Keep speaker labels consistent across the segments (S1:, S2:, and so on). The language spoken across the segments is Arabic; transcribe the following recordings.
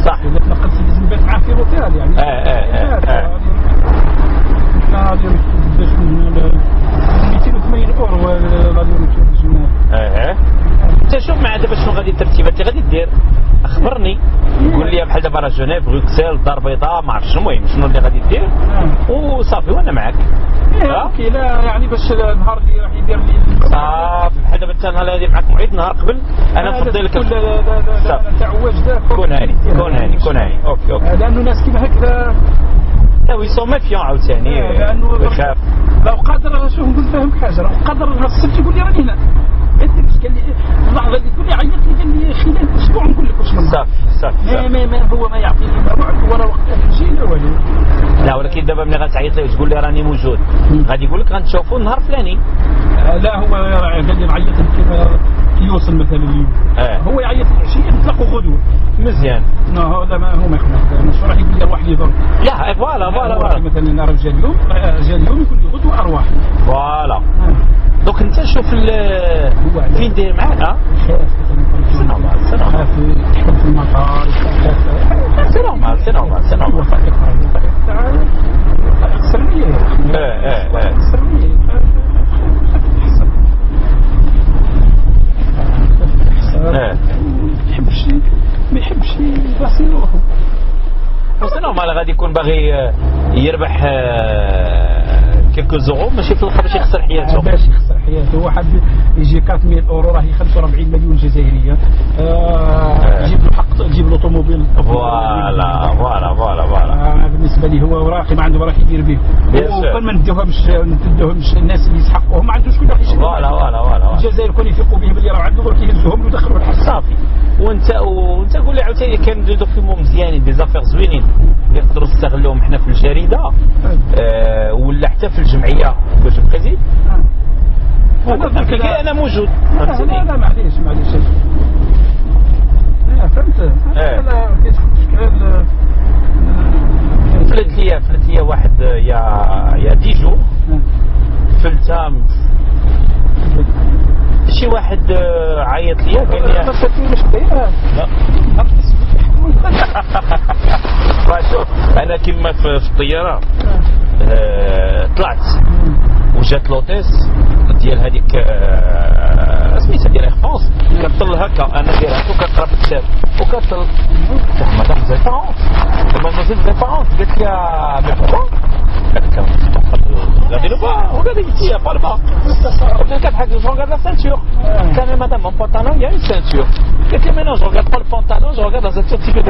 S1: صح.
S2: اذا تنقلت لازم نبات معاه في روتيل يعني. غادي باش 280 اورو غادي نمشيو.
S1: انت شوف مع دابا شنو غادي الترتيبات اللي غادي دير، اخبرني قول لي بحال دابا راه جنيف بروكسل الدار البيضاء ما عرفتش المهم شنو اللي غادي دير وصافي وانا معاك.
S2: اوكي لا يعني باش النهار اللي راح يدير لي
S1: صافي بحال دابا انت النهار اللي غادي معاك موعد نهار قبل انا نفضل لك
S2: لا تاع واجده
S1: كون هاني اوكي
S2: لانه الناس كيما هكذا
S1: لا ويسو مافيون عاوتاني ويخاف.
S2: لو قادر شوف نقول فاهمك حاجه، لو قادر السبت يقول لي راني هنا قال لي اللحظه اللي تقول لي عيط لي قال لي خلال اسبوع نقول لك واش صافي ما هو ما يعطيني موعد ولا وقت نمشي لا والو.
S1: لا ولكن دابا ملي غتعيط ليه وتقول لي راني موجود غادي يقول لك غنشوفوا النهار الفلاني.
S2: لا هو قال لي نعيط لك يوصل مثلا اليوم. هو يعيط العشيه نتلاقوا غدوه
S1: مزيان.
S2: هذا ما هو ما يخلق مش راح يقول لي ارواح لي ضرب.
S1: لا فوالا
S2: مثلا انا جا اليوم يقول لي غدوه ارواح.
S1: فوالا دوك انت شوف فين داير معاك سي
S2: نورمال
S1: سي نورمال
S2: ما يحبش يباصي روحه.
S1: سي نورمال غادي يكون باغي يربح كيلكو زورو ماشي في الاخر باش يخسر حياته.
S2: باش يخسر حياته واحد يجي 400 اورو راهي 45 مليون جزائريه. تجيب له حق تجيب له طوموبيل.
S1: فوالا
S2: بالنسبه لي هو وراقي ما عنده راح يدير به. وكل ما ندوهمش الناس اللي يسحقوهم ما عندوش شكون راح يشري.
S1: فوالا
S2: الجزائر كون يثقوا به باللي راه عنده درك يهزوهم ويدخلوا الحبس
S1: صافي. وانت قول لي عاوتاني كان دو دوكيومون مزيانين دي زافير زوينين نقدروا نستغلوهم حنا في الجريده ولا حتى في الجمعيه باش نبقى انا موجود.
S2: لا معليش فهمت. لا
S1: فلت لي واحد يا ديجو فلتام شي واحد عيط لي قال لي
S2: ما فاتنيش بها.
S1: لا شوف انا كيما في الطياره طلعت وجات لوتيس ديال هذيك سميتها ديال اير فرانس كطل هكا انا داير هكا وكنقرا في الكتاب وكطل مدام زيد ريفيرونس قالت لي مي بوركوا غادي نبا وغادي يجي بالما كتحك جو regarde la ceinture quand même madame mon pantalon il y a une ceinture قالت لي mais non je regarde pas le pantalon je regarde la ceinture qui fait de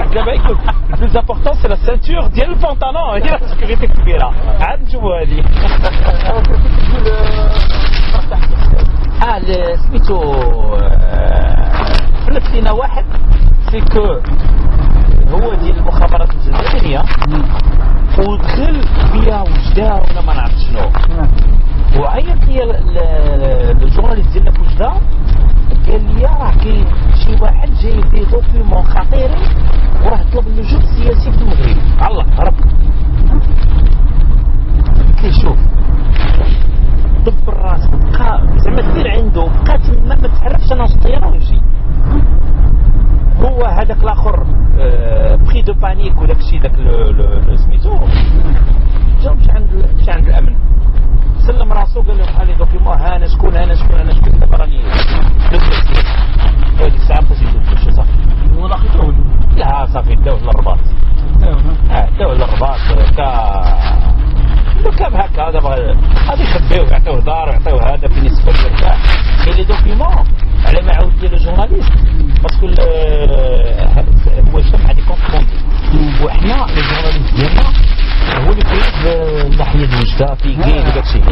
S1: le plus important c'est la ceinture ديال البنطلون هي la sécurité الكبيره عاد نشوفوا هذه. سميتو فلت لينا واحد سيكو هو ديال المخابرات الجزائريه ودخل بيا وجده ولا ما نعرف شنو وعيط لي الجورناليست ديالنا في وجده قال لي راه كاين شي واحد جاي دي دوكيومون خطيرين وراه طلب اللجوء السياسي في المغرب. الله هرب قلت لي شوف دبر راسك بقى زعما دير عنده بقات ما تحركش انا الطياره ونمشي. هو هذاك الاخر بري دو بانيك وداك الشيء داك سميتو جا مشى عند الامن سلم راسو قال لهم لي دوكيومون ها انا شكون دابا راني هذيك الساعه بوسيبل تمشي صافي.
S2: هو لقيتوه
S1: لا صافي داوه للرباط داوه للرباط كان هكا دابا غادي يخبيوه يعطيوه دار ويعطيوه هذا فين يسكن يرتاح. كاين لي دوكيومون على ما عاود ديال الجورناليست باسكو هو يشتغل مع دي كونتروندي وحنا لي جورناليست ديالنا هو اللي كاين ناحيه وجده في كاين وداك الشيء.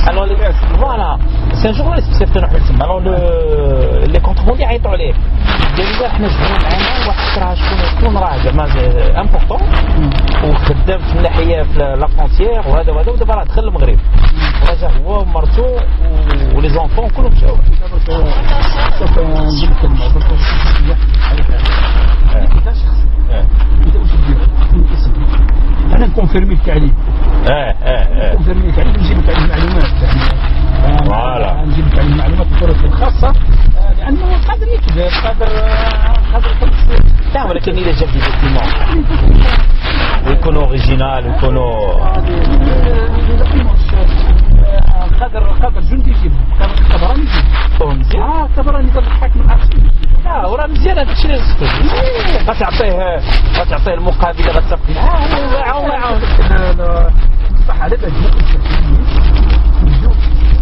S1: الوغ فوالا سي ان جورناليست بصيفط نروح نسمع الوغ لي كونتروندي يعيطوا عليه قالوا له حنا جبنا معنا واحد راه شكون راه زعما امبورطون وخدام في الناحيه في لا فرونتيير وهذا ودابا راه دخل المغرب ورجع هو ومرته ولي زونفون كلهم مشاو.
S2: انا نكونفيرمي التعليم. نكونفيرمي التعليم نجيب لك المعلومات نجيب لك على المعلومات الطرق الخاصة لأنه قادر يكذب قادر
S1: لا ولكن إذا جاب دي دوكيمون ويكونوا اوريجينال ويكونوا
S2: قادر جندي يجيبهم كبراني يجيبهم مزيان كبراني يقدر الحاكم العسكري
S1: لا وراه مزيان هذا الشيء اللي غتعطيه المقابله غتفق معاه ويعاون
S2: صح على بالك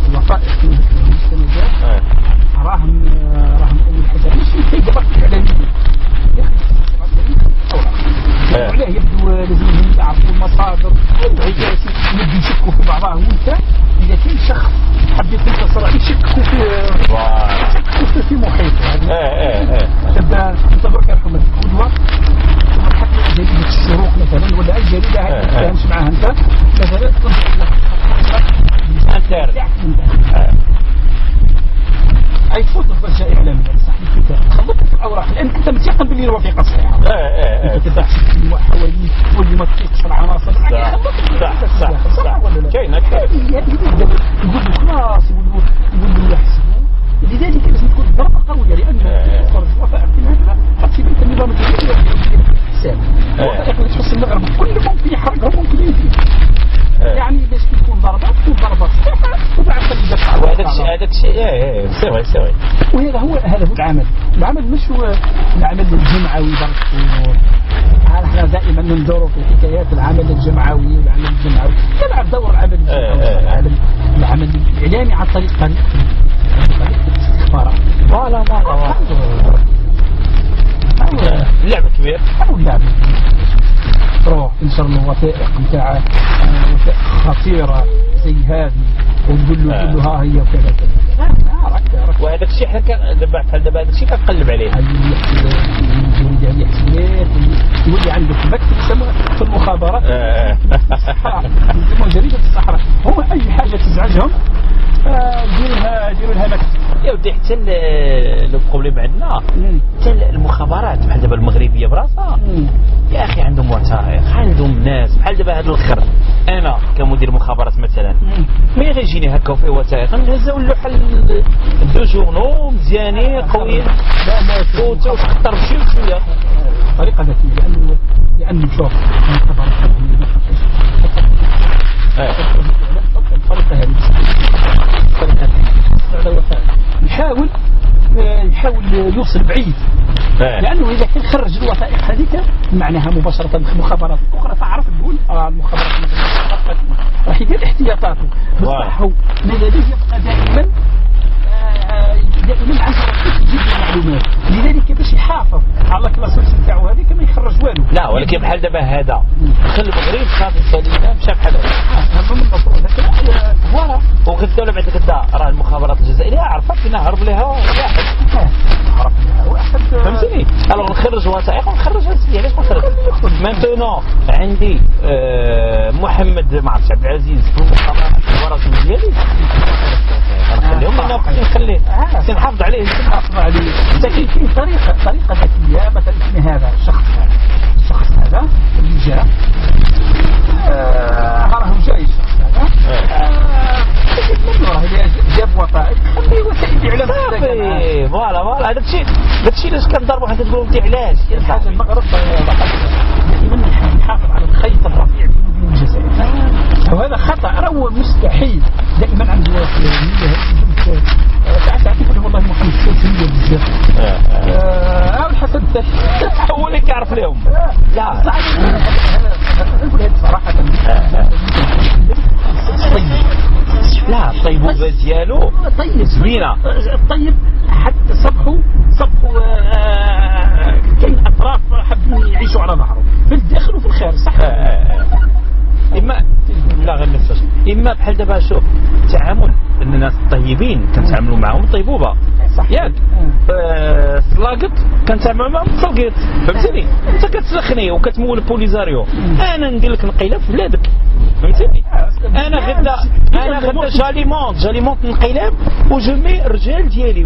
S2: الوثائق في المجتمعات راهم اول حاجه ماشي كيف ضغط الاعلاميين عليه يبدو لازم يعرفوا المصادر يبدو يشكوا في بعضها وانت اذا كان شخص حب ينتصر عليه يشكوا في محيطه تبدا تبارك يرحم القدوه حتى جريده الشروق مثلا ولا اي جريده هاي ما تفهمش معاها انت مثلا تنصح لك اي فوتو في اعلاميه صح الكتاب خلطك في الاوراق لان انت متيقن باللي الوثيقه صحيحه انت تبحث في حواليك واللي ما تقيسش العناصر
S1: صح
S2: ولا لا
S1: كاين
S2: يقولوا خلاص يقولوا يحسبوا لذلك لازم تكون ضربه قويه لان تخرج وثائق هكذا تحسب انت النظام الجديد حساب الوثائق اللي تحس المغرب كل ممكن يحرقها ممكن يفيد يعني باش تكون ضربه صحيحه وبعد تبدا
S1: هذاك الشيء سوي
S2: وهذا هو العمل مش هو العمل الجمعوي برك احنا دائما ندوروا في حكايات العمل الجمعوي والعمل الجمعوي يلعب دور العمل الجمعوي العمل الاعلامي عن طريق الاستخبارات
S1: لا لعبه كبير
S2: لعبه تروح تنشر له وثائق نتاع وثائق خطيره زي هذه ونقول له ها هي وكذا كذا
S1: وهذاك الشيء حنا دابا هذاك الشيء كنقلب عليه
S2: يريد ان يحسب يولي عندك مكتب في المخابرات يسموها جريده الصحراء هما اي حاجه تزعجهم ديروا لها مكتب
S1: يا ودي حتى لو بروبليم عندنا حتى المخابرات بحال دابا المغربيه براسها يا اخي عندهم وثائق عندهم ناس بحال دابا هذا الخر انا كمدير مخابرات مثلا ملي غيجيني هكا في وثائق نهزوا اللوحه دو جورنو مزيانين قويين لا وتخطر بشويه
S2: طريقه ذكيه لانه شوف المخابرات الطريقه هذه يحاول يوصل بعيد لانه اذا كان خرج الوثائق هذيك معناها مباشره المخابرات الاخرى تعرف تقول المخابرات راح يدير احتياطاته بصح هو ماذا بيه يبقى دائما عنده يجيب المعلومات لذلك باش يحافظ على الكلاسيكس نتاعو هذيك ما يخرج والو
S1: لا ولكن بحال دابا هذا خلي المغرب صافي السليمه مشى بحال
S2: هذا من المفروض هذاك
S1: فوالا وغير الدوله بعد كدا راه المخابرات الجزائريه عرفت فينا هرب لها واحد
S2: عرف لها واحد
S1: فهمتني الوغ نخرج وثائق ونخرج هادشي علاش ما نخرج مانتونو عندي محمد ما عرفتش عبد العزيز في المخابرات الورقه ديالي غنخليهم انا نخليه نحافظ عليه
S2: لكن في طريقه ذكيه مثلا اسم هذا الشخص هذا اللي جاء راه جاي الشخص هذا جاب وثائق خليه وسائل اعلام
S1: فوالا هذا الشيء علاش كنضربوا حتى تقولوا انت علاش
S2: الحاجه المغرب دائما نحافظ على الخيط الرفيع بين الجزائر وهذا خطا هو مستحيل دائما عند تعرف والله محمد السلسلية بزاف الحسن
S1: هو اللي كيعرف لهم
S2: لا نقول هذه صراحة
S1: لا الطيبوبة ديالو زوينة الطيب
S2: حتى صبحه كاين أطراف حابين يعيشوا على ظهره في الداخل وفي الخارج صح
S1: إما لا غير نفسه إما بحال دابا شوف التعامل الناس الطيبين كنتعاملوا معهم طيبوبه
S2: صح
S1: ياك سلاقط كنتعاملوا معهم تسلقيط فهمتني انت كتسلخني وكتمول بوليزاريو انا ندير لك نقيله في بلادك فهمتني انا غدا جاليمونت انقلاب وجو مي الرجال ديالي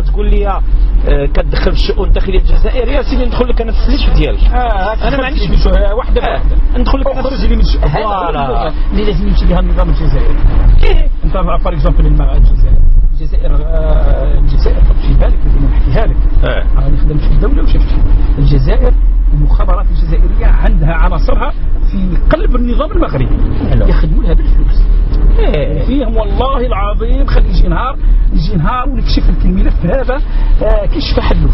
S1: تقول لي كتدخل في الشؤون الداخليه الجزائريه يا سيدي ندخل لك انا في السلك ديالك.
S2: انا ما عنديش واحده
S1: ندخل لك انا
S2: خرج لي من فوالا اللي لازم يمشي لها النظام الجزائري. انت بار اكزومبل الجزائر في بالك بدنا نحكيها لك. راني خدمت في الدوله وشفت الجزائر المخابرات الجزائريه عندها عناصرها في قلب النظام المغربي يخدموا لها بالفلوس. فيهم والله العظيم خلي يجي نهار ونكشف لك الملف هذا كيش فحلوه.